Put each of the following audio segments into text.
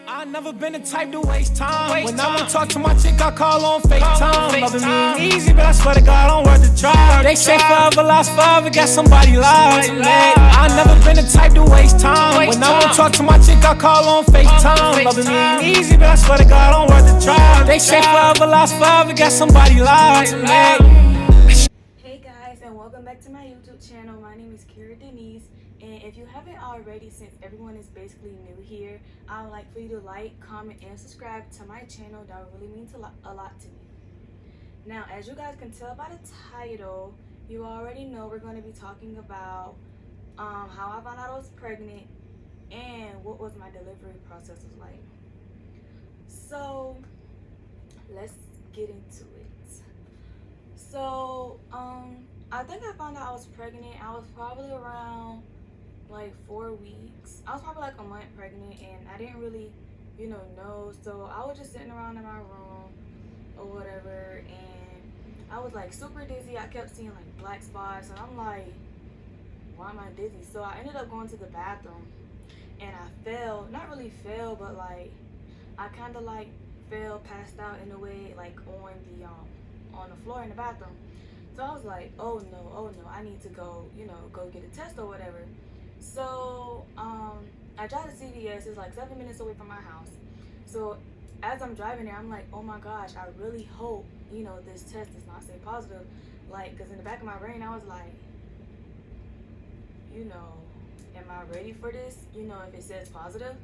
I never been the type to waste time. When I want to talk to my chick, I call on FaceTime. Loving me ain't easy, but I swear to God, I'm worth the try. They say forever lost forever, got somebody lies. I never been the type to waste time. When I want to talk to my chick, I call on FaceTime. Loving me ain't easy, but I swear to God, I'm worth the try. They say forever lost forever, got somebody lies. Hey guys, and welcome back to my YouTube channel. My name is Kira Denise, and if you haven't already, since everyone is basically new here, I would like for you to like, comment, and subscribe to my channel. That really means a lot to me. Now, as you guys can tell by the title, you already know we're going to be talking about how I found out I was pregnant and what was my delivery process was like. So let's get into it. So, I think I found out I was pregnant. I was probably around like 4 weeks. I was probably like a month pregnant, and I didn't really, know. So I was just sitting around in my room or whatever, and I was like super dizzy. I kept seeing like black spots, and I'm like, why am I dizzy? So I ended up going to the bathroom, and I fell. Not really fell, but like I kind of like fell, passed out in a way, like on the floor in the bathroom. So I was like, oh no, I need to go, go get a test or whatever. So I drive to CVS. It's like 7 minutes away from my house. So as I'm driving there, I'm like, oh my gosh, I really hope, this test does not say positive. Like, because in the back of my brain, I was like, am I ready for this? If it says positive.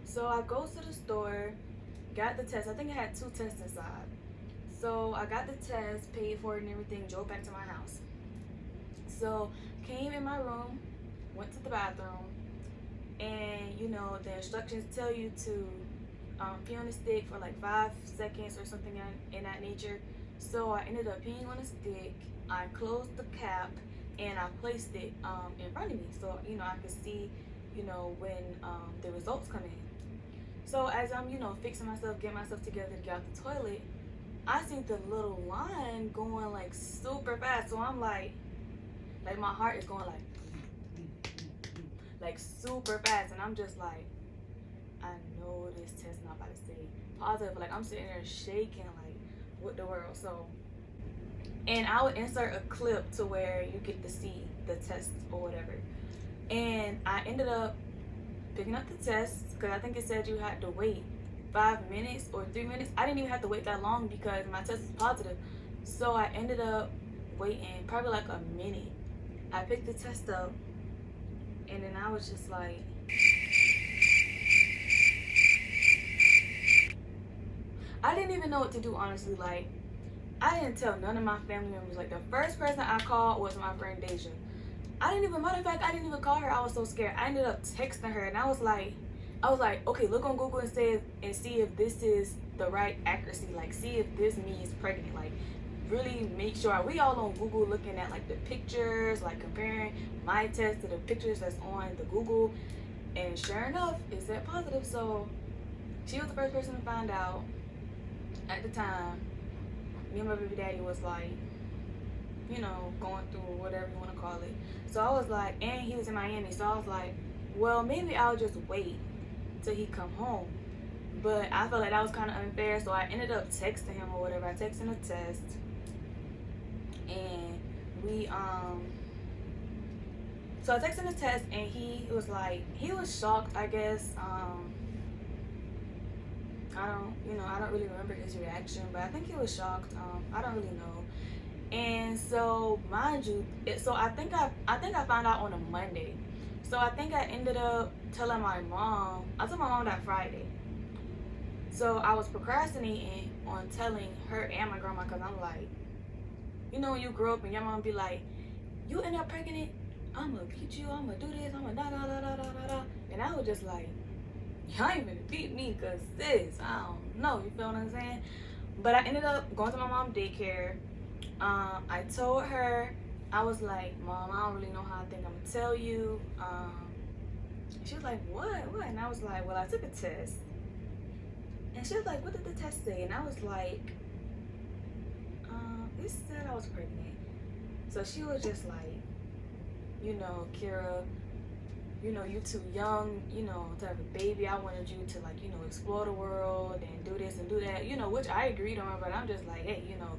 So I go to the store, got the test. I think I had 2 tests inside. So I got the test, paid for it and everything, drove back to my house. So came in my room, went to the bathroom, and the instructions tell you to pee on a stick for like 5 seconds or something in that nature. So I ended up peeing on a stick. I closed the cap and I placed it in front of me, so I could see when the results come in. So as I'm fixing myself, getting myself together to get out the toilet, I see the little line going like super fast. So I'm like my heart is going like super fast, and I'm just like, I know this test not about to say positive. Like I'm sitting there shaking like, what the world? So, and I would insert a clip to where you get to see the test or whatever. And I ended up picking up the test because I think it said you had to wait 5 minutes or 3 minutes. I didn't even have to wait that long because my test was positive. So I ended up waiting probably like a minute. I picked the test up, and then I was just like, I didn't even know what to do, honestly. Like, I didn't tell none of my family members. Like, the first person I called was my friend Deja. Matter of fact, I didn't even call her. I was so scared. I ended up texting her, and I was like, okay, look on Google and see if this is the right accuracy. Like, see if this means pregnant. Like, really make sure. We all on Google looking at like the pictures, like comparing my test to the pictures that's on the Google, and sure enough, it said positive. So she was the first person to find out. At the time, me and my baby daddy was like, going through whatever you want to call it. So I was like, and he was in Miami, so I was like, well, maybe I'll just wait till he come home. But I felt like that was kind of unfair, so I ended up texting him or whatever. I texted him a test, and so I texted him a test, and he was like, he was shocked, I guess. I don't really remember his reaction, but I think he was shocked. I don't really know. And so, mind you, I think I found out on a Monday. So I think I ended up telling my mom. I told my mom that Friday. So I was procrastinating on telling her and my grandma, because I'm like, when you grow up and your mom be like, you end up pregnant, I'm gonna beat you, I'm gonna do this, I'm gonna da da da da da da da. And I was just like, y'all ain't gonna beat me, because sis, I don't know, you feel what I'm saying? But I ended up going to my mom's daycare. I told her, I was like, Mom, I don't really know how I think I'm gonna tell you. She was like, what? And I was like, well, I took a test. And she was like, what did the test say? And I was like, it said I was pregnant. So she was just like, Kira, you know, you too young, you know, to have a baby. I wanted you to, like, you know, explore the world and do this and do that, you know, which I agreed on, but I'm just like, hey, you know,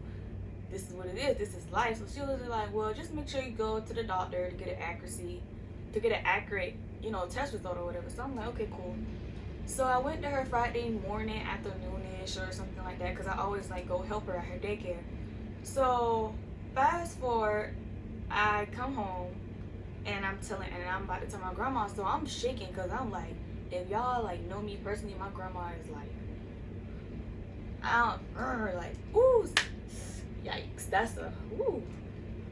this is what it is. This is life. So she was like, well, just make sure you go to the doctor to get an accurate, you know, test result or whatever. So I'm like, okay, cool. So I went to her Friday morning, afternoonish or something like that, because I always, like, go help her at her daycare. So fast forward, I come home and I'm about to tell my grandma. So I'm shaking because I'm like, if y'all, like, know me personally, my grandma is like, like, ooh, yikes, that's a ooh.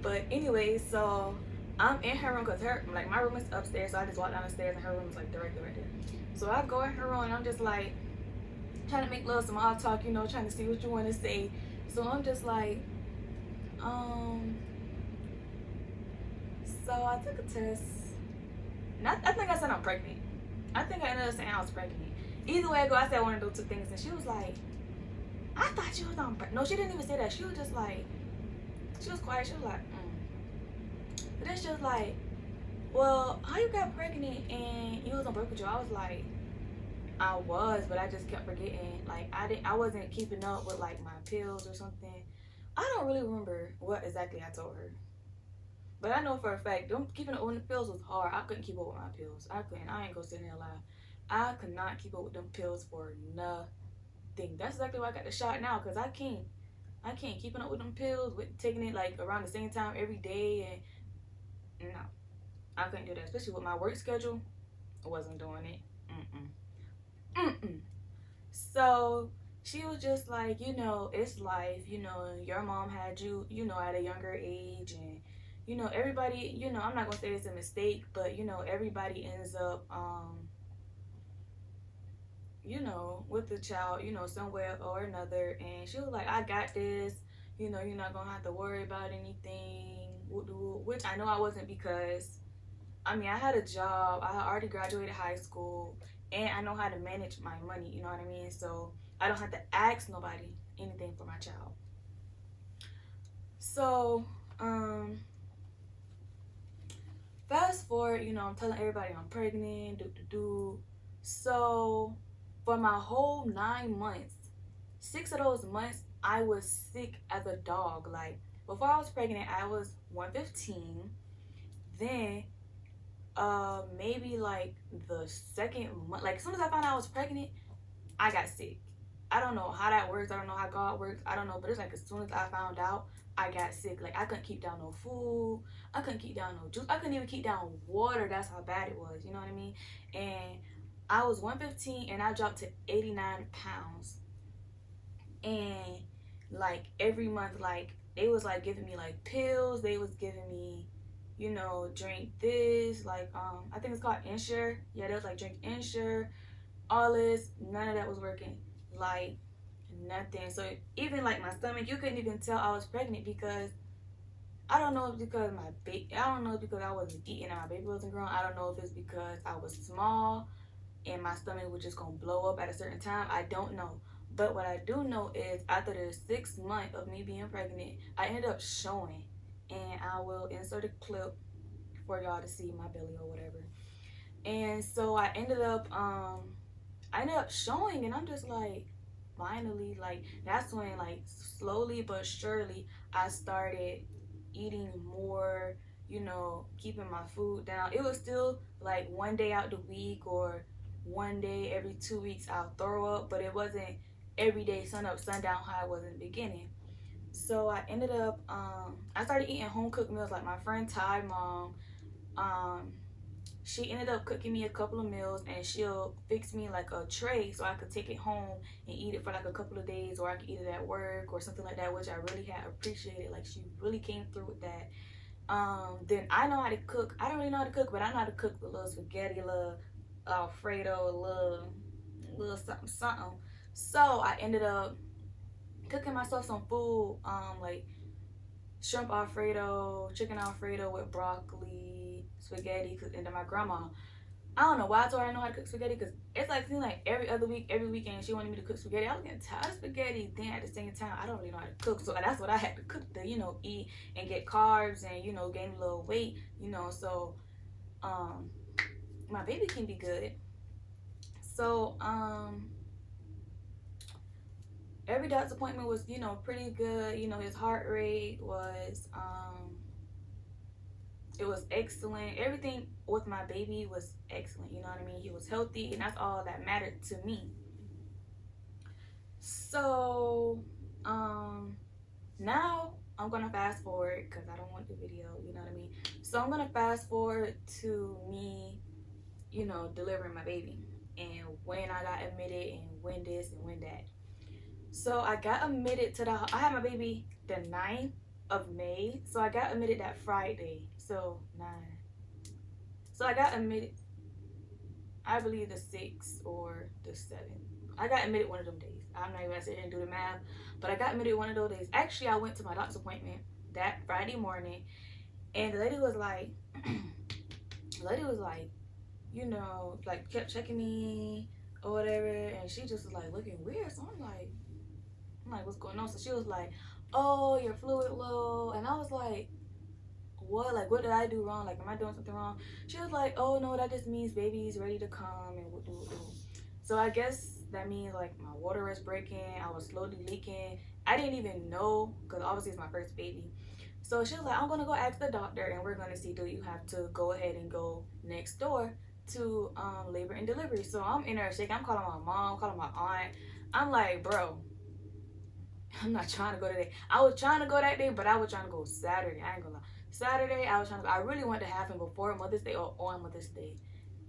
But anyway, so I'm in her room because like, my room is upstairs, so I just walk down the stairs and her room is, like, directly right there. So I go in her room and I'm just like trying to make little small talk, you know, trying to see what you want to say. So I'm just like, so I took a test. And I think I said I'm pregnant. I think I ended up saying I was pregnant. Either way I go, I said one of those two things, and she was like, I thought you was on pregnant. No, she didn't even say that. She was just like, she was quiet. She was like, But then she was like, well, how you got pregnant and you was on birth control? I was like, I was, but I just kept forgetting. Like, I wasn't keeping up with, like, my pills or something. I don't really remember what exactly I told her. But I know for a fact, keeping up with the pills was hard. I couldn't keep up with my pills. I couldn't. I ain't gonna sit here and lie. I could not keep up with them pills for nothing. That's exactly why I got the shot now, because I can't keeping up with them pills, with taking it, like, around the same time every day, and no. I couldn't do that, especially with my work schedule. I wasn't doing it. So she was just like, you know, it's life. You know, your mom had you, you know, at a younger age, and, you know, everybody, you know, I'm not gonna say it's a mistake, but, you know, everybody ends up, you know, with the child, you know, somewhere or another. And she was like, I got this. You know, you're not gonna have to worry about anything. Which I know I wasn't, because I mean, I had a job, I had already graduated high school, and I know how to manage my money, you know what I mean? So I don't have to ask nobody anything for my child. So, fast forward, you know, I'm telling everybody I'm pregnant, So for my whole 9 months, 6 of those months, I was sick as a dog. Like, before I was pregnant, I was 115. Then maybe like the second month, like, as soon as I found out I was pregnant, I got sick. I don't know how that works. I don't know how God works. I don't know, but it's like as soon as I found out, I got sick. Like, I couldn't keep down no food. I couldn't keep down no juice. I couldn't even keep down water. That's how bad it was. You know what I mean? And I was 115 and I dropped to 89 pounds. And, like, every month, like, they was, like, giving me, like, pills. They was giving me, you know, drink this, like, I think it's called Ensure. Yeah, they was like, drink Ensure, all this. None of that was working, like, nothing. So even, like, my stomach, you couldn't even tell I was pregnant, because I don't know if it's because I don't know if it's because I wasn't eating and my baby wasn't growing. I don't know if it's because I was small and my stomach was just gonna blow up at a certain time. I don't know. But what I do know is, after the 6 months of me being pregnant, I ended up showing. And I will insert a clip for y'all to see my belly or whatever. And so I ended up showing, and I'm just like, finally, like, that's when, like, slowly but surely I started eating more, you know, keeping my food down. It was still like one day out the week or one day every 2 weeks I'll throw up, but it wasn't every day sun up sundown how it was in the beginning. So I ended up, I started eating home cooked meals. Like, my friend Ty mom, she ended up cooking me a couple of meals, and she'll fix me like a tray so I could take it home and eat it for like a couple of days, or I could eat it at work or something like that, which I really had appreciated. Like, she really came through with that. Then I know how to cook. I don't really know how to cook, but I know how to cook the little spaghetti, little Alfredo, little something. So I ended up cooking myself some food, like shrimp Alfredo, chicken Alfredo with broccoli, spaghetti. And then my grandma, I don't know why I told her I know how to cook spaghetti, because it's like, seems like every other week, every weekend, she wanted me to cook spaghetti. I was getting tired of spaghetti. Then at the same time, I don't really know how to cook, so that's what I had to cook to, you know, eat and get carbs and, you know, gain a little weight, you know. So my baby can be good. So every doctor's appointment was, you know, pretty good. You know, his heart rate was it was excellent. Everything with my baby was excellent. You know what I mean? He was healthy, and that's all that mattered to me. So now I'm gonna fast forward because I don't want the video, you know what I mean? So I'm gonna fast forward to me, you know, delivering my baby and when I got admitted and when this and when that. So I got admitted to I had my baby the 9th of May. So I got admitted that Friday. So 9. So I got admitted, I believe the 6th or the 7th. I got admitted one of them days. I'm not even gonna sit here and do the math, but I got admitted one of those days. Actually, I went to my doctor's appointment that Friday morning, and the lady was like, you know, like kept checking me or whatever, and she just was like looking weird. So I'm like, what's going on? So she was like, oh, your fluid low, and I was like, what? Like, what did I do wrong? Like, am I doing something wrong? She was like, oh no, that just means baby's ready to come and what do. So I guess that means like my water is breaking. I was slowly leaking. I didn't even know because obviously it's my first baby. So she was like, I'm gonna go ask the doctor and we're gonna see, do you have to go ahead and go next door to labor and delivery. So I'm in there shaking. I'm calling my mom, calling my aunt. I'm like, bro, I'm not trying to go today. I was trying to go that day, but I was trying to go Saturday. I ain't gonna lie. Saturday, I was trying to go. I really wanted to have him before Mother's Day or on Mother's Day.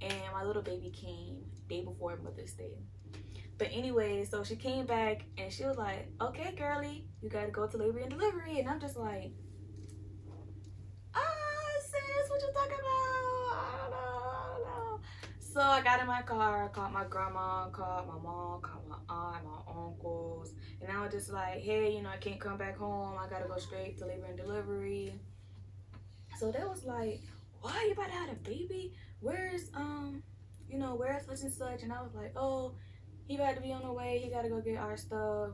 And my little baby came day before Mother's Day. But anyway, so she came back and she was like, okay, girly, you gotta go to labor and delivery. And I'm just like, sis, what you talking about? I don't know. So I got in my car, called my grandma, called my mom, called my aunt, my uncles. And I was just like, hey, you know, I can't come back home. I gotta go straight to labor and delivery. So they was like, why, you about to have a baby? Where's, you know, where's such and such? And I was like, oh, he about to be on the way. He gotta go get our stuff.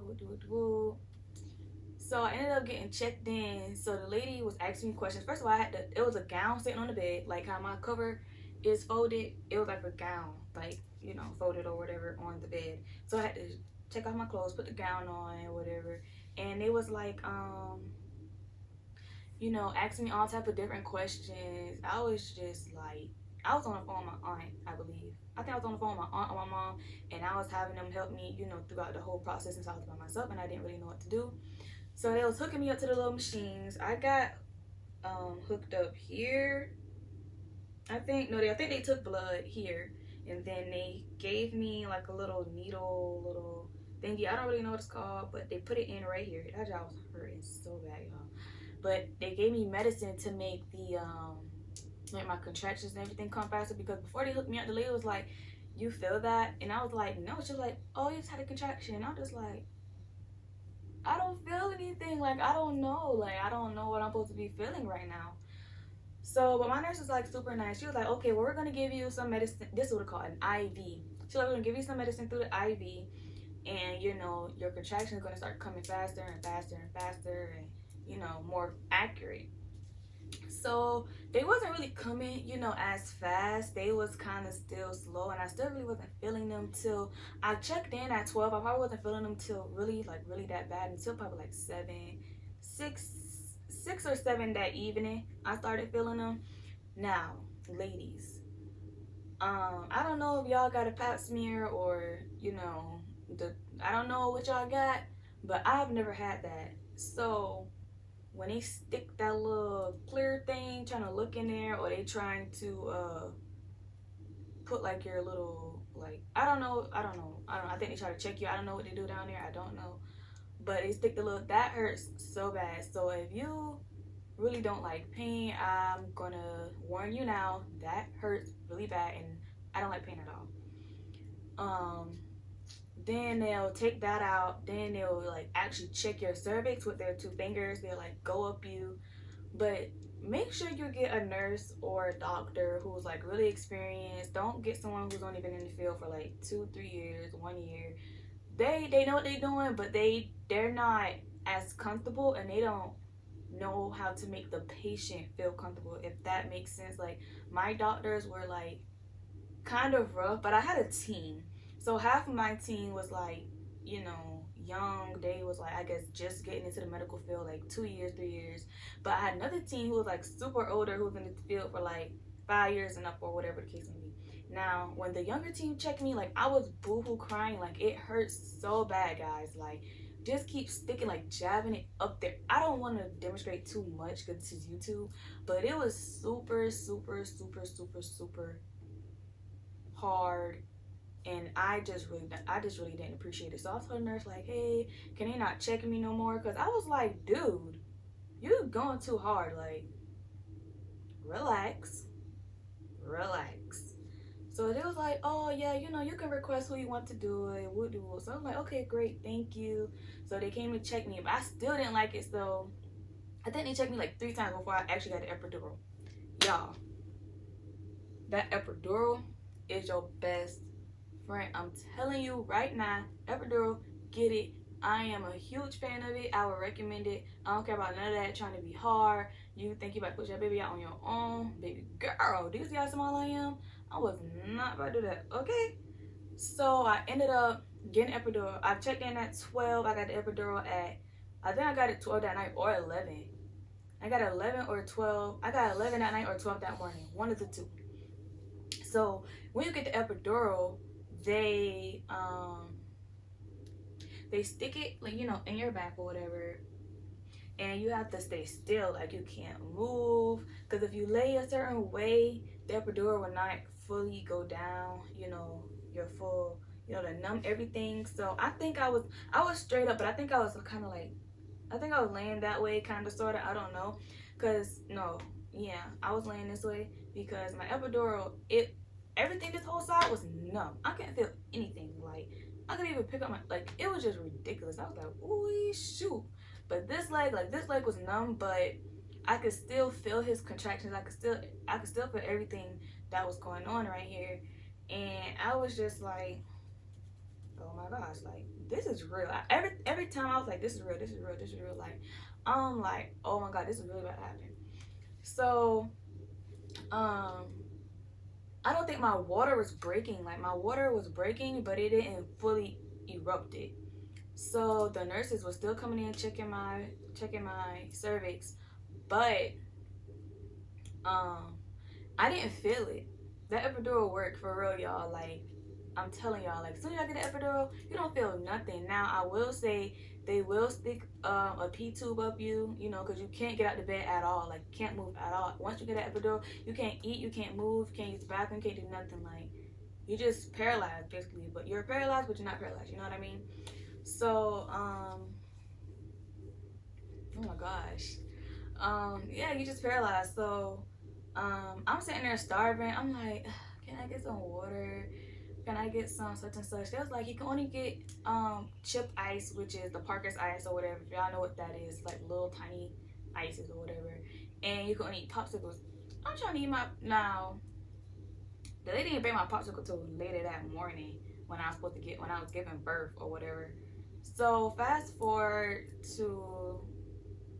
So I ended up getting checked in. So the lady was asking me questions. First of all, it was a gown sitting on the bed, like how my cover is folded. It was like a gown, like, you know, folded or whatever on the bed. So I had to take off my clothes, put the gown on or whatever. And it was like, you know, asking me all type of different questions. I was just like, I was on the phone with my aunt, I believe. I think I was on the phone with my aunt or my mom, and I was having them help me, you know, throughout the whole process since I was by myself and I didn't really know what to do. So they was hooking me up to the little machines. I got hooked up here. I think they took blood here, and then they gave me like a little needle, little thingy. I don't really know what it's called, but they put it in right here. That job was hurting so bad, y'all. But they gave me medicine to make the like my contractions and everything come faster, because before they hooked me up, the lady was like, you feel that? And I was like, no. She was like, oh, you just had a contraction. And I'm just like, I don't feel anything. Like, I don't know. Like, I don't know what I'm supposed to be feeling right now. So, but my nurse was like super nice. She was like, okay, well, we're going to give you some medicine. This is what it's called, an IV. She's like, we're going to give you some medicine through the IV. And, you know, your contraction is going to start coming faster and faster and faster and, you know, more accurate. So they wasn't really coming, you know, as fast. They was kind of still slow, and I still really wasn't feeling them till I checked in at 12. I probably wasn't feeling them till really that bad until probably like 6 or 7 that evening. I started feeling them. Now, ladies, I don't know if y'all got a pap smear or, you know, I don't know what y'all got, but I've never had that. So when they stick that little clear thing trying to look in there, or they trying to put like your little, like, I don't know, I think they try to check you. I don't know what they do down there, I don't know, but they stick the little, that hurts so bad. So if you really don't like pain, I'm gonna warn you now, that hurts really bad, and I don't like pain at all. Then they'll take that out. Then they'll like actually check your cervix with their 2 fingers. They'll like go up you. But make sure you get a nurse or a doctor who's like really experienced. Don't get someone who's only been in the field for like 2-3 years, 1 year. They know what they're doing, but they're not as comfortable, and they don't know how to make the patient feel comfortable, if that makes sense. Like, my doctors were like kind of rough, but I had a team. So half of my team was like, you know, young. They was like, I guess, just getting into the medical field, like 2 years, 3 years. But I had another team who was like super older, who was in the field for like 5 years and up, or whatever the case may be. Now, when the younger team checked me, like, I was boohoo crying. Like, it hurts so bad, guys. Like, just keep sticking, like, jabbing it up there. I don't want to demonstrate too much because this is YouTube, but it was super, super, super, super, super hard. And I just really didn't appreciate it. So I told the nurse, like, hey, can they not check me no more? Because I was like, dude, you're going too hard. Like, relax. So they was like, oh yeah, you know, you can request who you want to do it. We'll do it. So I'm like, okay, great, thank you. So they came to check me, but I still didn't like it. So I think they checked me like 3 times before I actually got the epidural. Y'all, that epidural is your best friend. I'm telling you right now, epidural, get it. I am a huge fan of it. I would recommend it. I don't care about none of that trying to be hard. You think you about to push that baby out on your own? Baby girl, do you see how small I am? I was not about to do that, okay? So I ended up getting epidural. I checked in at 12. I got the epidural at, I think I got it 12 that night or 11. I got 11 or 12. I got 11 that night or 12 that morning. One of the two. So when you get the epidural, they stick it, like, you know, in your back or whatever, and you have to stay still. Like, you can't move, because if you lay a certain way, the epidural will not fully go down, you know, your full, you know, to numb everything. So I think I was straight up, but I think I was kind of like, I think I was laying that way, kind of, sort of, I don't know, because no, yeah, I was laying this way because my epidural, everything this whole side was numb. I couldn't feel anything. Like, I couldn't even pick up my, like, it was just ridiculous. I was like, ooh, shoot. But this leg, like, this leg was numb, but I could still feel his contractions. I could still feel everything that was going on right here. And I was just like, oh my gosh, like, this is real. Every time I was like, this is real. Like, I'm like, oh my God, this is really about to happen. So, I don't think my water was breaking. Like, my water was breaking, but it didn't fully erupt it. So the nurses were still coming in, checking my cervix, but I didn't feel it. That epidural worked for real, y'all. Like, I'm telling y'all, like, as soon as I get the epidural, you don't feel nothing. Now, I will say they will stick a P tube up you, you know, because you can't get out the bed at all. Like, you can't move at all. Once you get an epidural, you can't eat, you can't move, you can't use the bathroom, can't do nothing. Like, you're just paralyzed, basically. But you're paralyzed, but you're not paralyzed. You know what I mean? So, oh my gosh. Yeah, you just paralyzed. So, I'm sitting there starving. I'm like, can I get some water? Can I get some such and such? They was like, you can only get chip ice, which is the Parker's ice or whatever. If y'all know what that is, like little tiny ices or whatever. And you can only eat popsicles. I'm trying to eat my, now, the lady didn't bring my popsicle till later that morning when I was giving birth or whatever. So fast forward to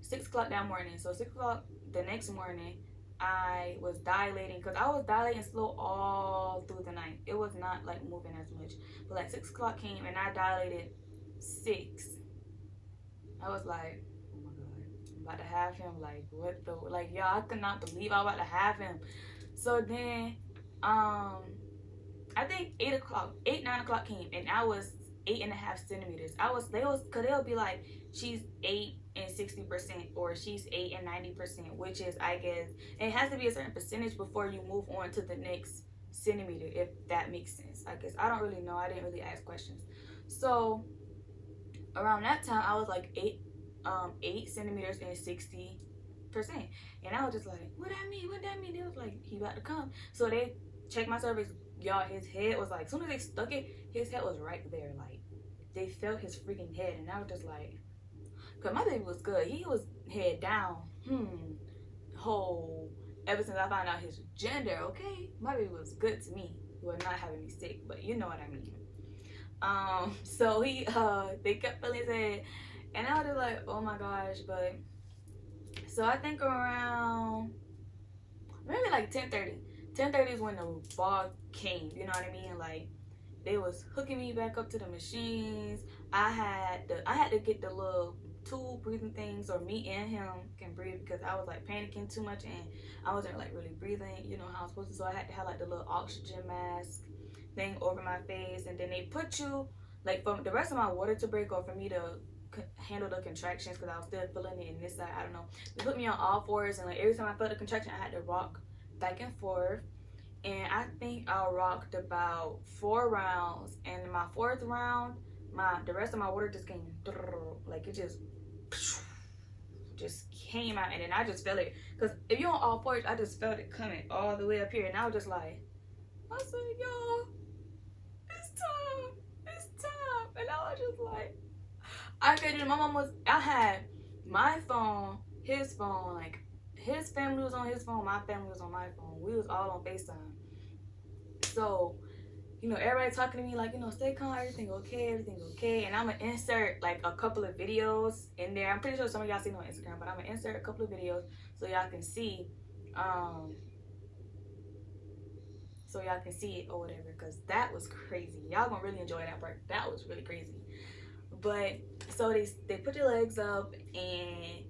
6 o'clock that morning. So 6 o'clock the next morning, I was dilating, because I was dilating slow all through the night. It was not like moving as much. But like 6 o'clock came and I dilated 6. I was like, oh my God, I'm about to have him. Like, what the, like, y'all, I could not believe I was about to have him. So then, I think 9 o'clock came and I was 8.5 centimeters. They'll be like, she's 8 and 60%, or she's 8 and 90%, which is, I guess, it has to be a certain percentage before you move on to the next centimeter, if that makes sense. I guess I don't really know. I didn't really ask questions. So around that time, I was like 8 centimeters and 60%, and I was just like, what that mean? They was like, he about to come. So they checked my cervix. Y'all, his head was like, as soon as they stuck it, his head was right there. Like, they felt his freaking head, and I was just like, because my baby was good. He was head down, ever since I found out his gender, okay? My baby was good to me. He was not having me sick, but you know what I mean. So they kept feeling his head, and I was just like, oh my gosh. But so I think around maybe like 10:30. 10:30 is when the ball came. You know what I mean? Like, they was hooking me back up to the machines. I had to get the little two breathing things, or me and him can breathe, because I was like panicking too much and I wasn't like really breathing, you know, how I was supposed to. So I had to have like the little oxygen mask thing over my face, and then they put you like, for the rest of my water to break, or for me to handle the contractions, because I was still feeling it in this side, I don't know, they put me on all fours, and like every time I felt the contraction I had to rock back and forth. And I think I rocked about 4 rounds, and in my 4th round, the rest of my water just came, like it just came out, and then I just felt it, because if you're on all fours, I just felt it coming all the way up here, and I was just like, I said, y'all, it's time, and I was just like, I couldn't. My mom was, I had my phone, his phone, like his family was on his phone, my family was on my phone, we was all on FaceTime. So, you know, everybody talking to me like, you know, stay calm, everything's okay, and I'm gonna insert like a couple of videos in there. I'm pretty sure some of y'all seen it on Instagram, but I'm gonna insert a couple of videos so y'all can see, it or whatever, because that was crazy. Y'all gonna really enjoy that part. That was really crazy. But so they put your legs up, and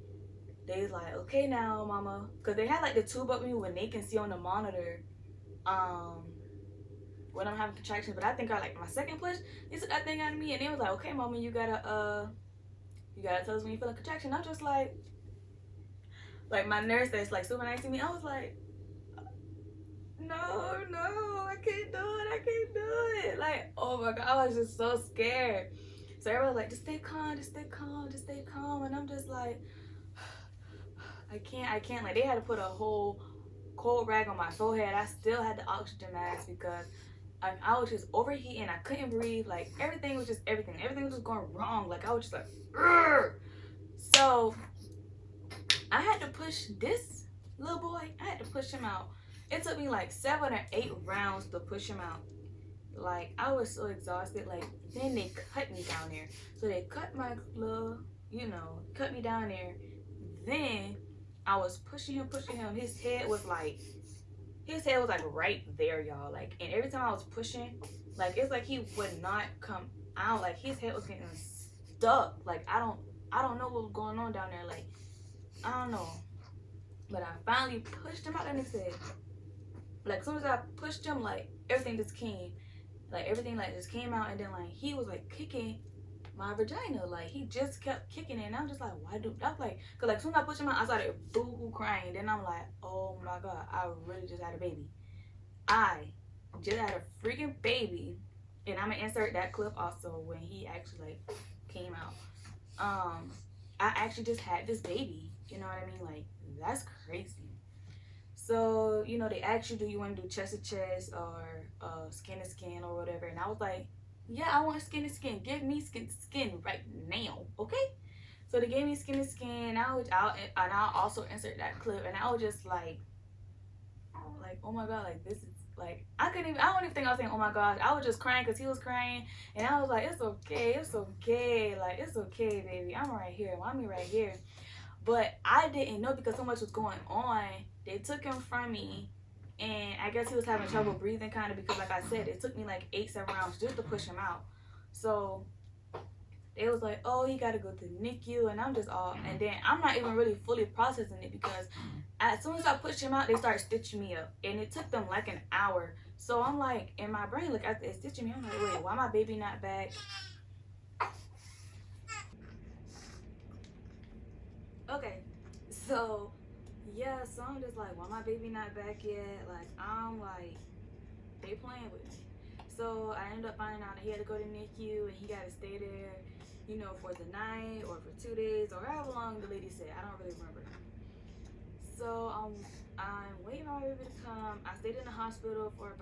they was like, okay now, mama, because they had like the tube up me when they can see on the monitor when I'm having contractions. But I think I like my second push, they took that thing out of me, and they was like, okay mama, you gotta tell us when you feel a contraction. I'm just like my nurse that's like super nice to me, I was like, no, I can't do it. Like, oh my god, I was just so scared. So everybody was like, just stay calm, and I'm just like, I can't. Like, they had to put a whole cold rag on my forehead. I still had the oxygen mask because I was just overheating. I couldn't breathe. Like, everything was just going wrong. Like, I was just like, urgh. So I had to push this little boy. I had to push him out. It took me like 7 or 8 rounds to push him out. Like, I was so exhausted. Like, then they cut me down there. So they cut my little, you know, cut me down there. Then I was pushing him. His head was like right there, y'all. Like, and every time I was pushing, like, it's like he would not come out. Like, his head was getting stuck. Like, I don't know what was going on down there. Like, I don't know. But I finally pushed him out, and he said, like, as soon as I pushed him, like, everything just came. Like, everything, like, just came out, and then, like, he was, like, kicking my vagina. Like, he just kept kicking it, and I'm just like, why do that? Like, because, like, as soon as I pushed him out, I started boo-hoo crying. Then I'm like, oh, my God, I really just had a baby. I just had a freaking baby. And I'm going to insert that clip also when he actually, like, came out. I actually just had this baby. You know what I mean? Like, that's crazy. So, you know, they asked you, do you want to do chest to chest or skin to skin or whatever? And I was like, yeah, I want skin to skin. Give me skin to skin right now, okay? So they gave me skin to skin. And I'll also insert that clip. And I was just like, oh my God, like, this is like, I don't even think I was saying, oh my gosh. I was just crying because he was crying. And I was like, it's okay. Like, it's okay, baby. I'm right here. Mommy right here. But I didn't know, because so much was going on. They took him from me, and I guess he was having trouble breathing, kind of, because, like I said, it took me like 8-7 rounds just to push him out. So they was like, oh, he got to go to the NICU, and I'm just all, and then I'm not even really fully processing it, because as soon as I pushed him out, they started stitching me up, and it took them like an hour. So I'm like, in my brain, like, after it's stitching me, I'm like, wait, why my baby not back? Okay, so yeah, so I'm just like, why my baby not back yet? Like, I'm like, they playing with me. So I ended up finding out that he had to go to NICU, and he got to stay there, you know, for the night or for 2 days or however long the lady said. I don't really remember. So I'm waiting for my baby to come. I stayed in the hospital for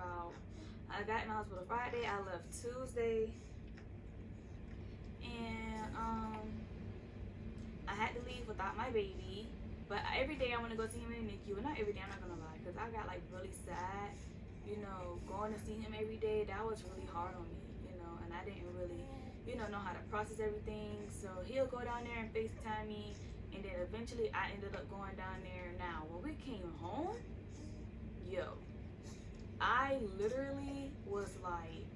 I got in the hospital Friday. I left Tuesday, and I had to leave without my baby. But every day I want to go see him in the NICU. And not every day, I'm not going to lie. Because I got, like, really sad. You know, going to see him every day, that was really hard on me. You know, and I didn't really, you know how to process everything. So he'll go down there and FaceTime me. And then eventually I ended up going down there. Now, when we came home, yo, I literally was like,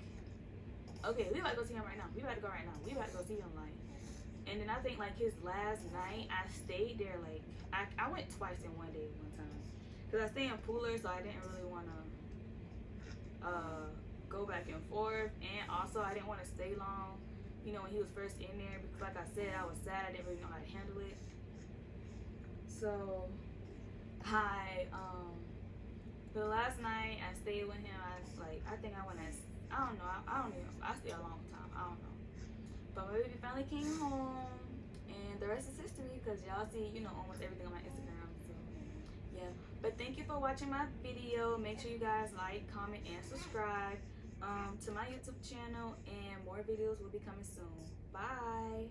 okay, we about to go see him right now. We about to go right now. We about to go see him, like. And then I think like his last night, I stayed there like I went twice in one day one time, cause I stay in Pooler, so I didn't really want to go back and forth, and also I didn't want to stay long, you know, when he was first in there, because like I said, I was sad. I didn't really know how to handle it. So for the last night I stayed with him. I think I went as I don't know. I stayed a long time. I don't know. But my baby finally came home, and the rest is history, because y'all see, you know, almost everything on my Instagram. So yeah. But thank you for watching my video. Make sure you guys like, comment, and subscribe to my YouTube channel, and more videos will be coming soon. Bye.